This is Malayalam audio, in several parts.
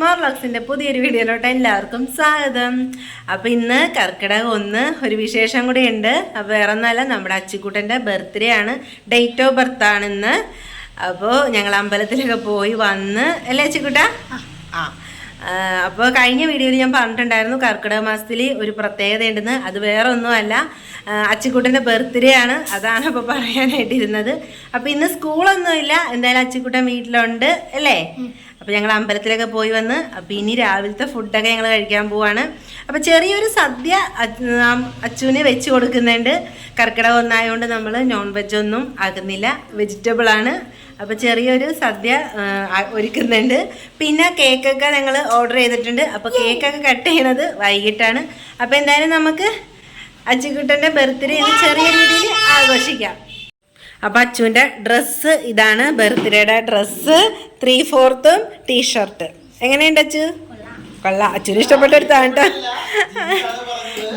മോർലോക്സിൻ്റെ പുതിയൊരു വീഡിയോയിലോട്ട് എല്ലാവർക്കും സ്വാഗതം. അപ്പോൾ ഇന്ന് കർക്കിടക 1 ഒരു വിശേഷം കൂടി ഉണ്ട്. അപ്പോൾ വേറെ ഒന്നുമല്ല, നമ്മുടെ അച്ചിക്കുട്ടൻ്റെ ബർത്ത്ഡേ ആണ്, ഡേറ്റ് ഓഫ് ബർത്ത് ആണ് ഇന്ന്. അപ്പോൾ ഞങ്ങൾ അമ്പലത്തിലൊക്കെ പോയി വന്ന് അല്ലേ അച്ചിക്കുട്ട? അപ്പോൾ കഴിഞ്ഞ വീഡിയോയിൽ ഞാൻ പറഞ്ഞിട്ടുണ്ടായിരുന്നു കർക്കിടക മാസത്തിൽ ഒരു പ്രത്യേകത ഉണ്ടെന്ന്. അത് വേറെ ഒന്നുമല്ല, അച്ചിക്കുട്ടൻ്റെ ബർത്ത്ഡേ ആണ്, അതാണ് ഇപ്പോൾ പറയാനായിട്ടിരുന്നത്. അപ്പോൾ ഇന്ന് സ്കൂളൊന്നുമില്ല, എന്തായാലും അച്ചിക്കുട്ടൻ വീട്ടിലുണ്ട് അല്ലേ? അപ്പോൾ ഞങ്ങൾ അമ്പലത്തിലൊക്കെ പോയി വന്ന് അപ്പോൾ ഇനി രാവിലത്തെ ഫുഡൊക്കെ ഞങ്ങൾ കഴിക്കാൻ പോവാണ്. അപ്പോൾ ചെറിയൊരു സദ്യ അച്ചുവിന് വെച്ച് കൊടുക്കുന്നുണ്ട്. കർക്കിടക 1 ആയതുകൊണ്ട് നമ്മൾ നോൺ വെജ് ഒന്നും ആക്കുന്നില്ല, വെജിറ്റബിളാണ്. അപ്പോൾ ചെറിയൊരു സദ്യ ഒരുക്കുന്നുണ്ട്. പിന്നെ കേക്കൊക്കെ ഞങ്ങൾ ഓർഡർ ചെയ്തിട്ടുണ്ട്. അപ്പോൾ കേക്കൊക്കെ കട്ട് ചെയ്യണത് വൈകിട്ടാണ്. അപ്പോൾ എന്തായാലും നമുക്ക് അച്ചുകുട്ടൻ്റെ ബർത്ത്ഡേ ഇന്ന് ചെറിയ രീതിയിൽ ആഘോഷിക്കാം. അപ്പോൾ അച്ചുവിൻ്റെ ഡ്രസ്സ് ഇതാണ്, ബർത്ത്ഡേയുടെ ഡ്രസ്സ് 3/4 ടീഷർട്ട്. എങ്ങനെയുണ്ട് അച്ചു? കൊള്ളാം, അച്ചുവിന് ഇഷ്ടപ്പെട്ടെടുത്താണ് കേട്ടോ.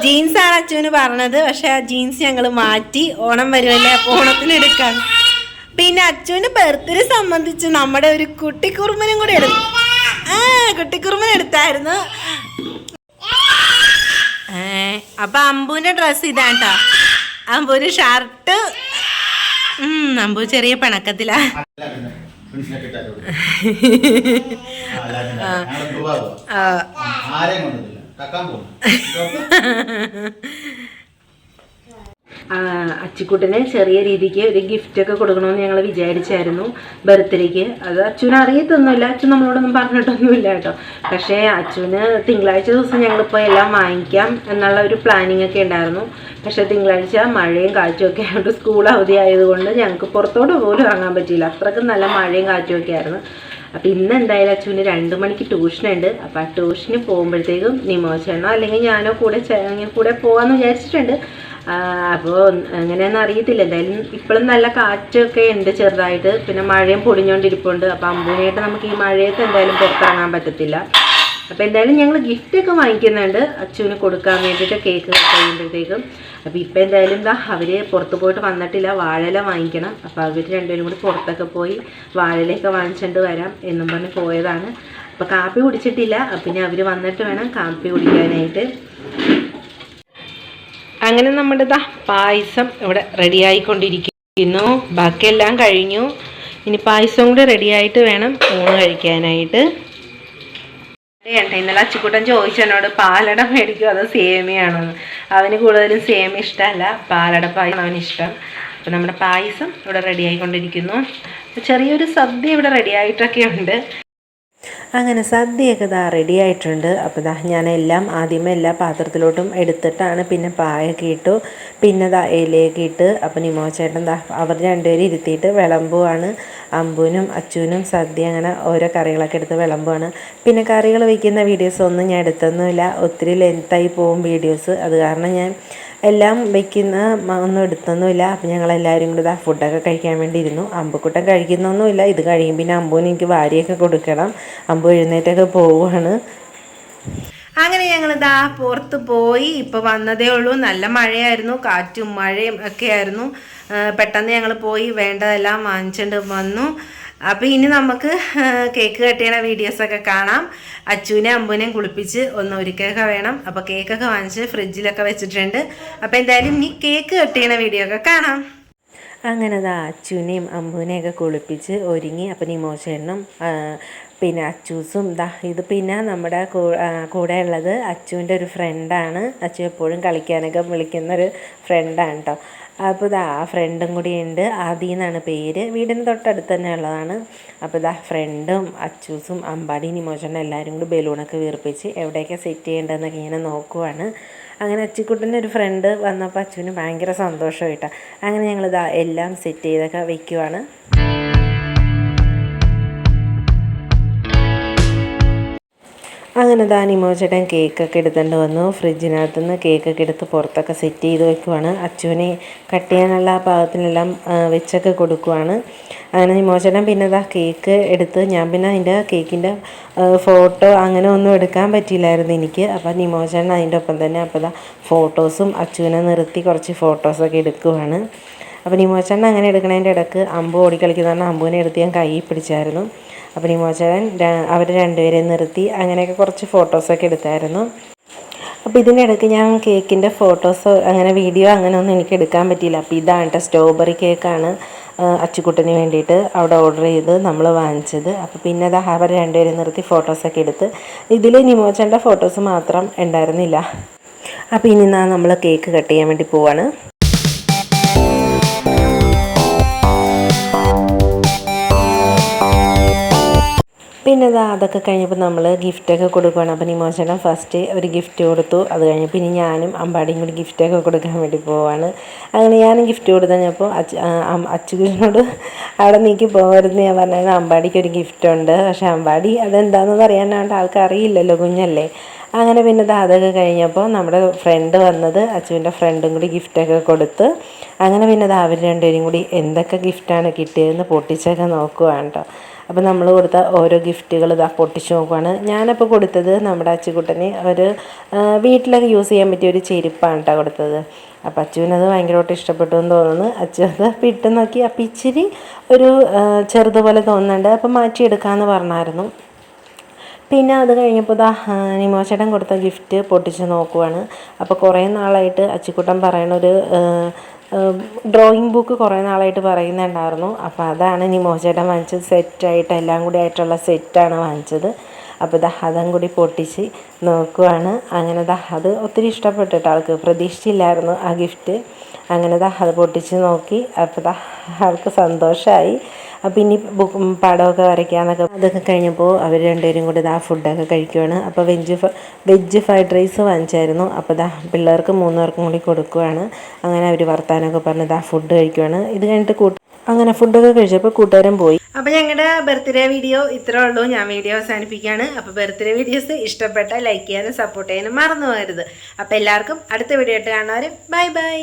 ജീൻസാണ് അച്ചുവിന് പറഞ്ഞത്, പക്ഷെ ആ ജീൻസ് ഞങ്ങൾ മാറ്റി, ഓണം വരുമല്ലേ അപ്പോൾ ഓണത്തിന് എടുക്കാൻ. പിന്നെ അച്ചുവിൻ്റെ ബർത്ത്ഡേ സംബന്ധിച്ച് നമ്മുടെ ഒരു കുട്ടിക്കുറുമ്പനും കൂടി കുട്ടിക്കുറുമ്പൻ എടുത്തായിരുന്നു. അപ്പം അമ്പുവിൻ്റെ ഡ്രസ്സ് ഇതാണ് കേട്ടോ. അമ്പുവിന് ഷർട്ട്, അമ്പു ചെറിയ പിണക്കത്തിലാ. അച്ചിക്കുട്ടന് ചെറിയ രീതിക്ക് ഒരു ഗിഫ്റ്റൊക്കെ കൊടുക്കണമെന്ന് ഞങ്ങൾ വിചാരിച്ചായിരുന്നു ബർത്ത്ഡേക്ക്. അത് അച്ഛന് അറിയത്തൊന്നുമില്ല, അച്ഛൻ നമ്മളോടൊന്നും പറഞ്ഞിട്ടൊന്നുമില്ല കേട്ടോ. പക്ഷേ അച്ഛന് തിങ്കളാഴ്ച ദിവസം ഞങ്ങളിപ്പോൾ എല്ലാം വാങ്ങിക്കാം എന്നുള്ള ഒരു പ്ലാനിങ് ഒക്കെ ഉണ്ടായിരുന്നു. പക്ഷേ തിങ്കളാഴ്ച മഴയും കാറ്റും ഒക്കെ ആയതുകൊണ്ട് സ്കൂൾ അവധി ആയതുകൊണ്ട് ഞങ്ങൾക്ക് പുറത്തോട്ട് പോലും ഇറങ്ങാൻ പറ്റിയില്ല, അത്രയ്ക്കും നല്ല മഴയും കാറ്റും ഒക്കെ ആയിരുന്നു. അപ്പോൾ ഇന്ന് എന്തായാലും അച്ഛന് 2 മണിക്ക് ട്യൂഷനുണ്ട്. അപ്പോൾ ആ ട്യൂഷന് പോകുമ്പോഴത്തേക്കും നിമോച്ചേണോ അല്ലെങ്കിൽ ഞാനോ കൂടെ പോകാമെന്ന് വിചാരിച്ചിട്ടുണ്ട്. അപ്പോൾ എങ്ങനെയാണെന്ന് അറിയത്തില്ല. എന്തായാലും ഇപ്പോഴും നല്ല കാറ്റൊക്കെ ഉണ്ട് ചെറുതായിട്ട്, പിന്നെ മഴയും പൊടിഞ്ഞുകൊണ്ടിരിപ്പുണ്ട്. അപ്പോൾ അമ്പൂനായിട്ട് നമുക്ക് ഈ മഴയത്ത് എന്തായാലും പുറത്തിറങ്ങാൻ പറ്റത്തില്ല. അപ്പോൾ എന്തായാലും ഞങ്ങൾ ഗിഫ്റ്റൊക്കെ വാങ്ങിക്കുന്നുണ്ട് അച്ഛന് കൊടുക്കാൻ വേണ്ടിയിട്ട്, കേക്ക് കഴിയുമ്പോഴത്തേക്കും. അപ്പോൾ ഇപ്പോൾ എന്തായാലും അവർ പുറത്ത് പോയിട്ട് വന്നിട്ടില്ല, വാഴയില വാങ്ങിക്കണം. അപ്പോൾ അവർ രണ്ടുപേരും കൂടി പുറത്തൊക്കെ പോയി വാഴയിലൊക്കെ വാങ്ങിച്ചുകൊണ്ട് വരാം എന്നും പറഞ്ഞ് പോയതാണ്. അപ്പോൾ കാപ്പി കുടിച്ചിട്ടില്ല, പിന്നെ അവർ വന്നിട്ട് വേണം കാപ്പി കുടിക്കാനായിട്ട്. അങ്ങനെ നമ്മുടെ പായസം ഇവിടെ റെഡിയായിക്കൊണ്ടിരിക്കുന്നു. ബാക്കിയെല്ലാം കഴിഞ്ഞു, ഇനി പായസം കൂടി റെഡിയായിട്ട് വേണം ഊണ് കഴിക്കാനായിട്ട്. ഇന്നലെ അച്ചിക്കുട്ടൻ ചോദിച്ചെന്നോട് പാലട മേടിക്കും അതോ സേമിയാണെന്ന്. അവന് കൂടുതലും സേമി ഇഷ്ടമല്ല, പാലട പായസം അവനിഷ്ടം. അപ്പോൾ നമ്മുടെ പായസം ഇവിടെ റെഡിയായിക്കൊണ്ടിരിക്കുന്നു. ചെറിയൊരു സദ്യ ഇവിടെ റെഡിയായിട്ടൊക്കെ ഉണ്ട്. അങ്ങനെ സദ്യയൊക്കെ റെഡി ആയിട്ടുണ്ട്. അപ്പോൾ ഞാൻ ആദ്യമേ എല്ലാ പാത്രത്തിലോട്ടും എടുത്തിട്ടാണ് പിന്നെ പായൊക്കെ ഇട്ടു, പിന്നെ ഇലയൊക്കെ ഇട്ട്. അപ്പോൾ നിമോച്ചേട്ടൻ അവർ രണ്ടുപേരും ഇരുത്തിയിട്ട് വിളമ്പുവാണ്. അമ്പുവിനും അച്ചുവിനും സദ്യ അങ്ങനെ ഓരോ കറികളൊക്കെ എടുത്ത് വിളമ്പുവാണ്. പിന്നെ കറികൾ വയ്ക്കുന്ന വീഡിയോസൊന്നും ഞാൻ എടുത്തൊന്നുമില്ല, ഒത്തിരി ലെങ്തായി പോകും വീഡിയോസ്. അത് കാരണം ഞാൻ എല്ലാം വയ്ക്കുന്ന ഒന്നും എടുത്തൊന്നുമില്ല. അപ്പം ഞങ്ങളെല്ലാവരും കൂടി ഫുഡൊക്കെ കഴിക്കാൻ വേണ്ടി ഇരുന്നു. അമ്പുക്കുട്ടൻ കഴിക്കുന്നൊന്നുമില്ല, ഇത് കഴിയും പിന്നെ അമ്പുവിന് എനിക്ക് വാരിയൊക്കെ കൊടുക്കണം. അമ്പു എഴുന്നേറ്റൊക്കെ പോവുകയാണ്. അങ്ങനെ ഞങ്ങൾ പുറത്ത് പോയി ഇപ്പോൾ വന്നതേ ഉള്ളൂ. നല്ല മഴയായിരുന്നു, കാറ്റും മഴയും ഒക്കെ ആയിരുന്നു. പെട്ടെന്ന് ഞങ്ങൾ പോയി വേണ്ടതെല്ലാം വാങ്ങിച്ചുകൊണ്ട് വന്നു. അപ്പോൾ ഇനി നമുക്ക് കേക്ക് കട്ട് ചെയ്യണ വീഡിയോസൊക്കെ കാണാം. അച്ചുവിനെ അമ്പുവിനെയും കുളിപ്പിച്ച് ഒന്ന് ഒരുക്കൊക്കെ വേണം. അപ്പോൾ കേക്കൊക്കെ വാങ്ങിച്ച് ഫ്രിഡ്ജിലൊക്കെ വെച്ചിട്ടുണ്ട്. അപ്പോൾ എന്തായാലും ഇനി കേക്ക് കട്ട് ചെയ്യണ വീഡിയോ ഒക്കെ കാണാം. അങ്ങനെ അച്ചുവിനെയും അമ്പുവിനെയൊക്കെ കുളിപ്പിച്ച് ഒരുങ്ങി. അപ്പോൾ നിമോച്ചേട്ടനും പിന്നെ അച്ചൂസും ഇത് പിന്നെ നമ്മുടെ കൂടെ ഉള്ളത് അച്ചുവിൻ്റെ ഒരു ഫ്രണ്ടാണ്. അച്ചു എപ്പോഴും കളിക്കാനൊക്കെ വിളിക്കുന്നൊരു ഫ്രണ്ടാണ് കേട്ടോ. അപ്പോൾ ആ ഫ്രണ്ടും കൂടി ഉണ്ട്, ആദി എന്നാണ് പേര്, വീടിന് തൊട്ടടുത്ത് തന്നെ ഉള്ളതാണ്. അപ്പോൾ ഫ്രണ്ടും അച്ചൂസും അമ്പാടി നിമോച്ചനും എല്ലാവരും കൂടി ബലൂണൊക്കെ വീർപ്പിച്ച് എവിടെയൊക്കെ സെറ്റ് ചെയ്യേണ്ടതെന്നൊക്കെ ഇങ്ങനെ നോക്കുവാണ്. അങ്ങനെ അച്ചിക്കുട്ടൻ്റെ ഒരു ഫ്രണ്ട് വന്നപ്പോൾ അച്ചുവിന് ഭയങ്കര സന്തോഷമായിട്ടാണ്. അങ്ങനെ ഞങ്ങളിതാ എല്ലാം സെറ്റ് ചെയ്തൊക്കെ വയ്ക്കുവാണ്. അങ്ങനെ നിമോച്ചേട്ടൻ കേക്കൊക്കെ എടുത്തുകൊണ്ട് വന്നു. ഫ്രിഡ്ജിനകത്തു നിന്ന് കേക്കൊക്കെ എടുത്ത് പുറത്തൊക്കെ സെറ്റ് ചെയ്ത് വെക്കുവാണ്. അച്ചുവിനെ കട്ട് ചെയ്യാനുള്ള പാകത്തിനെല്ലാം വെച്ചൊക്കെ കൊടുക്കുവാണ്. അങ്ങനെ നിമോച്ചേട്ടൻ പിന്നെ കേക്ക് എടുത്ത്, ഞാൻ പിന്നെ അതിൻ്റെ കേക്കിൻ്റെ ഫോട്ടോ അങ്ങനെ ഒന്നും എടുക്കാൻ പറ്റിയില്ലായിരുന്നു എനിക്ക്. അപ്പോൾ നിമോച്ചേട്ടൻ അതിൻ്റെ ഒപ്പം തന്നെ അപ്പോൾ ഫോട്ടോസും അച്ചുവിനെ നിർത്തി കുറച്ച് ഫോട്ടോസൊക്കെ എടുക്കുവാണ്. അപ്പോൾ നിമോച്ചേട്ടൻ അങ്ങനെ എടുക്കണതിൻ്റെ ഇടയ്ക്ക് അമ്പു ഓടിക്കളിക്കുന്നതാണ്, അമ്പുവിനെ എടുത്ത് ഞാൻ കൈ പിടിച്ചായിരുന്നു. അപ്പോൾ നിമോചേട്ടൻ അവർ രണ്ടുപേരെയും നിർത്തി അങ്ങനെയൊക്കെ കുറച്ച് ഫോട്ടോസൊക്കെ എടുത്തായിരുന്നു. അപ്പോൾ ഇതിനിടയ്ക്ക് ഞാൻ കേക്കിൻ്റെ ഫോട്ടോസോ അങ്ങനെ വീഡിയോ അങ്ങനെ ഒന്നും എനിക്ക് എടുക്കാൻ പറ്റിയില്ല. അപ്പോൾ ഇതാണ് കേട്ടോ സ്ട്രോബെറി കേക്കാണ് അച്ചുക്കുട്ടന് വേണ്ടിയിട്ട് അവിടെ ഓർഡർ ചെയ്ത് നമ്മൾ വാങ്ങിച്ചത്. അപ്പോൾ പിന്നെ അത് അവർ രണ്ടുപേരും നിർത്തി ഫോട്ടോസൊക്കെ എടുത്ത്. ഇതിൽ നിമോച്ചൻ്റെ ഫോട്ടോസ് മാത്രം ഉണ്ടായിരുന്നില്ല. അപ്പോൾ ഇനി നമ്മൾ കേക്ക് കട്ട് ചെയ്യാൻ വേണ്ടി പോവാണ്. പിന്നെ അതൊക്കെ കഴിഞ്ഞപ്പോൾ നമ്മൾ ഗിഫ്റ്റൊക്കെ കൊടുക്കുകയാണ്. അപ്പോൾ നിമോചേട്ടൻ ഫസ്റ്റ് ഒരു ഗിഫ്റ്റ് കൊടുത്തു. അത് കഴിഞ്ഞപ്പോൾ ഇനി ഞാനും അമ്പാടിയും കൂടി ഗിഫ്റ്റൊക്കെ കൊടുക്കാൻ വേണ്ടി പോവാണ്. അങ്ങനെ ഞാനും ഗിഫ്റ്റ് കൊടുത്തു കഴിഞ്ഞപ്പോൾ അച്ചുവിനോട് അവിടെ നീക്കി പോകരുതെന്ന് ഞാൻ പറഞ്ഞാൽ അമ്പാടിക്ക് ഒരു ഗിഫ്റ്റ് ഉണ്ട്. പക്ഷേ അമ്പാടി അതെന്താണെന്ന് അറിയാനായിട്ട് ആൾക്കറിയില്ലല്ലോ, കുഞ്ഞല്ലേ. അങ്ങനെ പിന്നെ അതൊക്കെ കഴിഞ്ഞപ്പോൾ നമ്മുടെ ഫ്രണ്ട് വന്നത് അച്ചുവിൻ്റെ ഫ്രണ്ടും കൂടി ഗിഫ്റ്റൊക്കെ കൊടുത്ത് അങ്ങനെ പിന്നെ അവർ രണ്ടുപേരും കൂടി എന്തൊക്കെ ഗിഫ്റ്റാണ് കിട്ടിയതെന്ന് പൊട്ടിച്ചൊക്കെ നോക്കുകയാണ് കേട്ടോ. അപ്പോൾ നമ്മൾ കൊടുത്ത ഓരോ ഗിഫ്റ്റുകൾ പൊട്ടിച്ച് നോക്കുകയാണ്. ഞാനപ്പോൾ കൊടുത്തത് നമ്മുടെ അച്ചുകുട്ടന് ഒരു വീട്ടിലൊക്കെ യൂസ് ചെയ്യാൻ പറ്റിയ ഒരു ചെരുപ്പാണ് കേട്ടോ കൊടുത്തത്. അപ്പോൾ അച്ചുവിനത് ഭയങ്കരമായിട്ട് ഇഷ്ടപ്പെട്ടു എന്ന് തോന്നുന്നു. അച്ചു അത് ഇട്ട് നോക്കി. അപ്പോൾ ഇച്ചിരി ഒരു ചെറുതുപോലെ തോന്നുന്നുണ്ട്, അപ്പോൾ മാറ്റിയെടുക്കാമെന്ന് പറഞ്ഞായിരുന്നു. പിന്നെ അത് കഴിഞ്ഞപ്പോൾ നിമോചേട്ടൻ കൊടുത്ത ഗിഫ്റ്റ് പൊട്ടിച്ച് നോക്കുവാണ്. അപ്പോൾ കുറേ നാളായിട്ട് അച്ചുക്കുട്ടൻ പറയണൊരു ഡ്രോയിങ് ബുക്ക് കുറേ നാളായിട്ട് പറയുന്നുണ്ടായിരുന്നു. അപ്പോൾ അതാണ് നിമോചേട്ടൻ വാങ്ങിച്ചത്. സെറ്റായിട്ട് എല്ലാം കൂടി ആയിട്ടുള്ള സെറ്റാണ് വാങ്ങിച്ചത്. അപ്പോൾ അതും കൂടി പൊട്ടിച്ച് നോക്കുവാണ്. അങ്ങനെ അത് ഒത്തിരി ഇഷ്ടപ്പെട്ടിട്ട് ആൾക്ക് പ്രതീക്ഷിച്ചില്ലായിരുന്നു ആ ഗിഫ്റ്റ്. അങ്ങനെ അത് പൊട്ടിച്ച് നോക്കി. അപ്പോൾ ആൾക്ക് സന്തോഷമായി. അപ്പോൾ ഇനി പടമൊക്കെ വരയ്ക്കാമെന്നൊക്കെ അതൊക്കെ കഴിഞ്ഞപ്പോൾ അവർ രണ്ടുപേരും കൂടി ഫുഡൊക്കെ കഴിക്കുവാണ്. അപ്പോൾ വെജ് ഫ്രൈഡ് റൈസ് വാങ്ങിച്ചായിരുന്നു. അപ്പോൾ പിള്ളേർക്ക് 3 പേർക്കും കൂടി കൊടുക്കുവാണ്. അങ്ങനെ അവർ വർത്താനമൊക്കെ പറഞ്ഞ് ഫുഡ് കഴിക്കുവാണ്. ഇത് കഴിഞ്ഞിട്ട് അങ്ങനെ ഫുഡൊക്കെ കഴിച്ചപ്പോൾ കൂട്ടുകാരൻ പോയി. അപ്പോൾ ഞങ്ങളുടെ ബർത്ത്ഡേ വീഡിയോ ഇത്രേ ഉള്ളൂ. ഞാൻ വീഡിയോ അവസാനിപ്പിക്കുകയാണ്. അപ്പോൾ ബർത്ത്ഡേ വീഡിയോസ് ഇഷ്ടപ്പെട്ടാൽ ലൈക്ക് ചെയ്യാനും സപ്പോർട്ട് ചെയ്യാനും മറന്നു പോകരുത്. അപ്പോൾ എല്ലാവർക്കും അടുത്ത വീഡിയോ ആയിട്ട് കാണുന്നവരെ ബൈ ബൈ.